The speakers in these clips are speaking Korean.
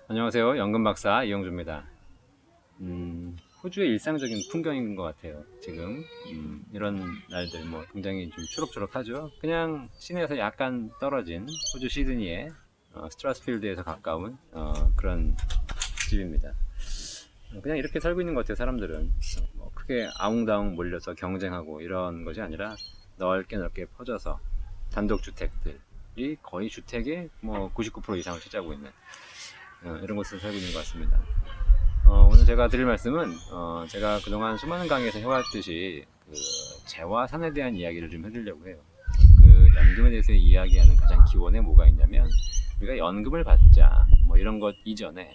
안녕하세요. 연금박사 이영주입니다. 호주의 일상적인 풍경인 것 같아요. 지금 이런 날들 뭐 굉장히 좀 초록초록하죠. 그냥 시내에서 약간 떨어진 호주 시드니의 스트라스필드에서 가까운 그런 집입니다. 그냥 이렇게 살고 있는 것 같아요. 사람들은 뭐 크게 아웅다웅 몰려서 경쟁하고 이런 것이 아니라 넓게 넓게 퍼져서 단독주택들이 거의 주택의 뭐 99% 이상을 차지하고 있는 이런 곳에서 살고 있는 것 같습니다. 오늘 제가 드릴 말씀은 제가 그동안 수많은 강의에서 해왔듯이 그 재화산에 대한 이야기를 좀 해드리려고 해요. 그 연금에 대해서 이야기하는 가장 기원에 뭐가 있냐면 우리가 연금을 받자 뭐 이런 것 이전에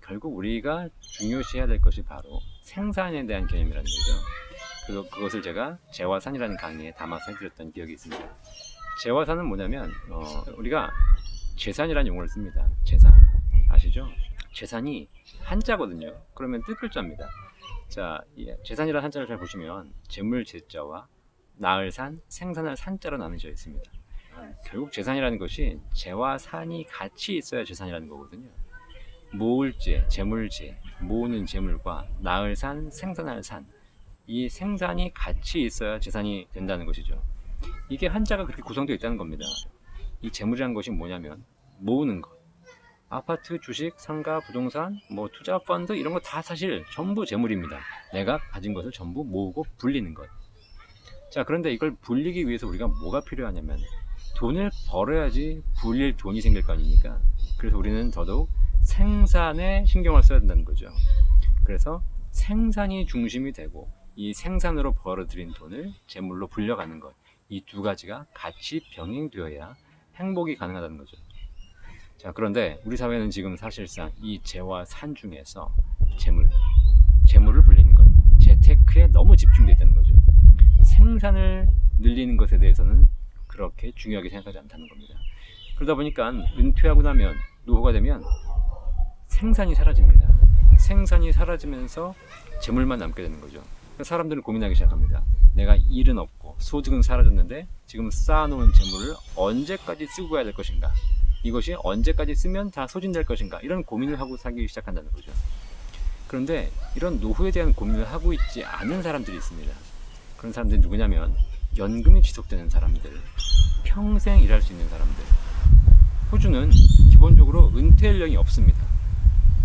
결국 우리가 중요시해야 될 것이 바로 생산에 대한 개념이라는 거죠. 그것을 제가 재화산이라는 강의에 담아서 해드렸던 기억이 있습니다. 재화산은 뭐냐면 우리가 재산이라는 용어를 씁니다. 재산 아시죠? 재산이 한자거든요. 그러면 뜻글자입니다. 자, 재산이라는 한자를 잘 보시면 재물 재자와 낳을 산, 생산할 산자로 나눠져 있습니다. 결국 재산이라는 것이 재와 산이 같이 있어야 재산이라는 거거든요. 모을 재, 재물재, 모으는 재물과 낳을 산, 생산할 산, 이 생산이 같이 있어야 재산이 된다는 것이죠. 이게 한자가 그렇게 구성되어 있다는 겁니다. 이 재물이라는 것이 뭐냐면 모으는 것, 아파트, 주식, 상가, 부동산, 뭐 투자 펀드 이런 거 다 사실 전부 재물입니다. 내가 가진 것을 전부 모으고 불리는 것. 자, 그런데 이걸 불리기 위해서 우리가 뭐가 필요하냐면 돈을 벌어야지 불릴 돈이 생길 거 아닙니까? 그래서 우리는 더더욱 생산에 신경을 써야 된다는 거죠. 그래서 생산이 중심이 되고 이 생산으로 벌어들인 돈을 재물로 불려가는 것. 이 두 가지가 같이 병행되어야 행복이 가능하다는 거죠. 자, 그런데 우리 사회는 지금 사실상 이 재와 산 중에서 재물을 불리는 것, 재테크에 너무 집중되어 있다는 거죠. 생산을 늘리는 것에 대해서는 그렇게 중요하게 생각하지 않다는 겁니다. 그러다 보니까 은퇴하고 나면 노후가 되면 생산이 사라집니다. 생산이 사라지면서 재물만 남게 되는 거죠. 사람들은 고민하기 시작합니다. 내가 일은 없고 소득은 사라졌는데 지금 쌓아놓은 재물을 언제까지 쓰고 가야 될 것인가? 이것이 언제까지 쓰면 다 소진될 것인가? 이런 고민을 하고 살기 시작한다는 거죠. 그런데 이런 노후에 대한 고민을 하고 있지 않은 사람들이 있습니다. 그런 사람들이 누구냐면 연금이 지속되는 사람들, 평생 일할 수 있는 사람들. 호주는 기본적으로 은퇴 연령이 없습니다.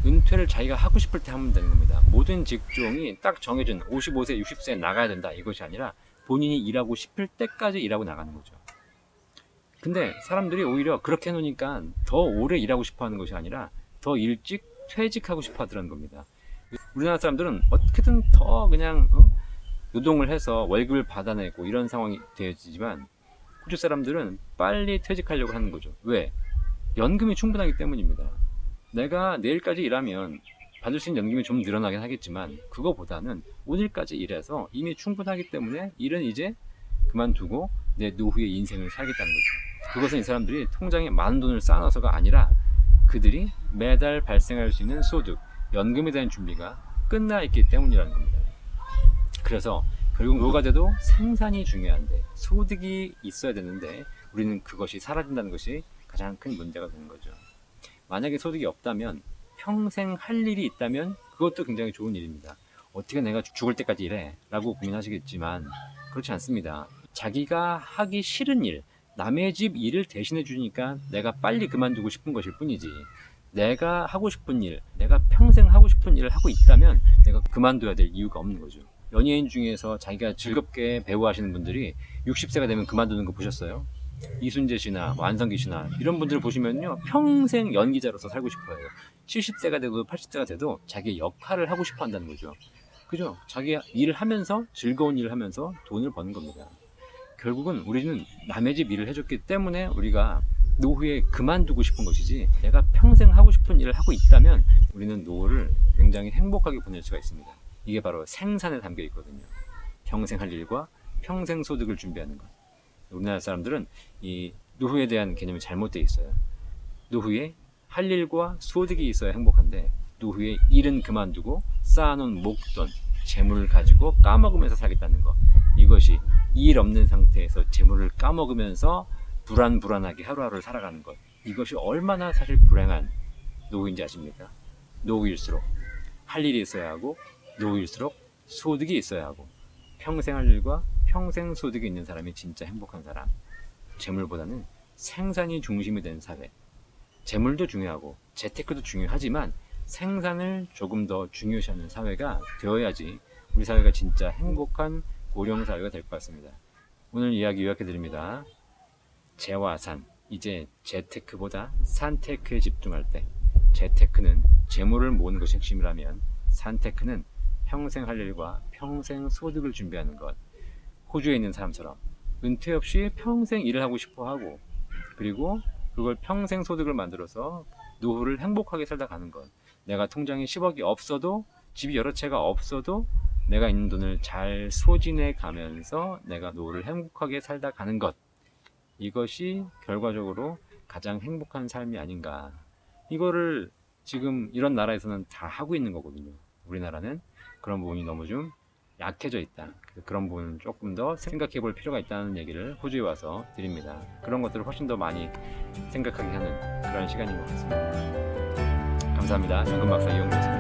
은퇴를 자기가 하고 싶을 때 하면 되는 겁니다. 모든 직종이 딱 정해진 55세, 60세에 나가야 된다 이것이 아니라 본인이 일하고 싶을 때까지 일하고 나가는 거죠. 근데 사람들이 오히려 그렇게 해놓으니까 더 오래 일하고 싶어 하는 것이 아니라 더 일찍 퇴직하고 싶어 하더라는 겁니다. 우리나라 사람들은 어떻게든 더 그냥 노동을 해서 월급을 받아내고 이런 상황이 되어지지만 호주 사람들은 빨리 퇴직하려고 하는 거죠. 왜? 연금이 충분하기 때문입니다. 내가 내일까지 일하면 받을 수 있는 연금이 좀 늘어나긴 하겠지만 그거보다는 오늘까지 일해서 이미 충분하기 때문에 일은 이제 그만두고 내 노후의 인생을 살겠다는 거죠. 그것은 이 사람들이 통장에 많은 돈을 쌓아놔서가 아니라 그들이 매달 발생할 수 있는 소득, 연금에 대한 준비가 끝나 있기 때문이라는 겁니다. 그래서 결국 노후가 돼도 생산이 중요한데 소득이 있어야 되는데 우리는 그것이 사라진다는 것이 가장 큰 문제가 되는 거죠. 만약에 소득이 없다면 평생 할 일이 있다면 그것도 굉장히 좋은 일입니다. 어떻게 내가 죽을 때까지 일해? 라고 고민하시겠지만 그렇지 않습니다. 자기가 하기 싫은 일, 남의 집 일을 대신해 주니까 내가 빨리 그만두고 싶은 것일 뿐이지 내가 하고 싶은 일, 내가 평생 하고 싶은 일을 하고 있다면 내가 그만둬야 될 이유가 없는 거죠. 연예인 중에서 자기가 즐겁게 배우하시는 분들이 60세가 되면 그만두는 거 보셨어요? 이순재 씨나 완성기 씨나 이런 분들을 보시면요 평생 연기자로서 살고 싶어요. 70세가 돼도 80세가 돼도 자기의 역할을 하고 싶어 한다는 거죠. 그죠? 자기 일을 하면서 즐거운 일을 하면서 돈을 버는 겁니다. 결국은 우리는 남의 집 일을 해줬기 때문에 우리가 노후에 그만두고 싶은 것이지 내가 평생 하고 싶은 일을 하고 있다면 우리는 노후를 굉장히 행복하게 보낼 수가 있습니다. 이게 바로 생산에 담겨 있거든요. 평생 할 일과 평생 소득을 준비하는 것. 우리나라 사람들은 이 노후에 대한 개념이 잘못되어 있어요. 노후에 할 일과 소득이 있어야 행복한데 노후에 일은 그만두고 쌓아놓은 목돈, 재물을 가지고 까먹으면서 살겠다는 것. 이것이 일 없는 상태에서 재물을 까먹으면서 불안하게 하루하루를 살아가는 것. 이것이 얼마나 사실 불행한 노후인지 아십니까? 노후일수록 할 일이 있어야 하고, 노후일수록 소득이 있어야 하고, 평생 할 일과 평생 소득이 있는 사람이 진짜 행복한 사람. 재물보다는 생산이 중심이 된 사회. 재물도 중요하고 재테크도 중요하지만 생산을 조금 더 중요시하는 사회가 되어야지 우리 사회가 진짜 행복한 고령 사회가 될 것 같습니다. 오늘 이야기 요약해 드립니다. 재와 산, 이제 재테크보다 산테크에 집중할 때, 재테크는 재물을 모으는 것이 핵심이라면 산테크는 평생 할 일과 평생 소득을 준비하는 것. 호주에 있는 사람처럼 은퇴 없이 평생 일을 하고 싶어 하고, 그리고 그걸 평생 소득을 만들어서 노후를 행복하게 살다 가는 것. 내가 통장에 10억이 없어도, 집이 여러 채가 없어도 내가 있는 돈을 잘 소진해 가면서 내가 노후를 행복하게 살다 가는 것. 이것이 결과적으로 가장 행복한 삶이 아닌가. 이거를 지금 이런 나라에서는 다 하고 있는 거거든요. 우리나라는 그런 부분이 너무 좀 약해져 있다. 그런 부분은 조금 더 생각해 볼 필요가 있다는 얘기를 호주에 와서 드립니다. 그런 것들을 훨씬 더 많이 생각하게 하는 그런 시간인 것 같습니다. 감사합니다. 연금박사 이용료였습니다.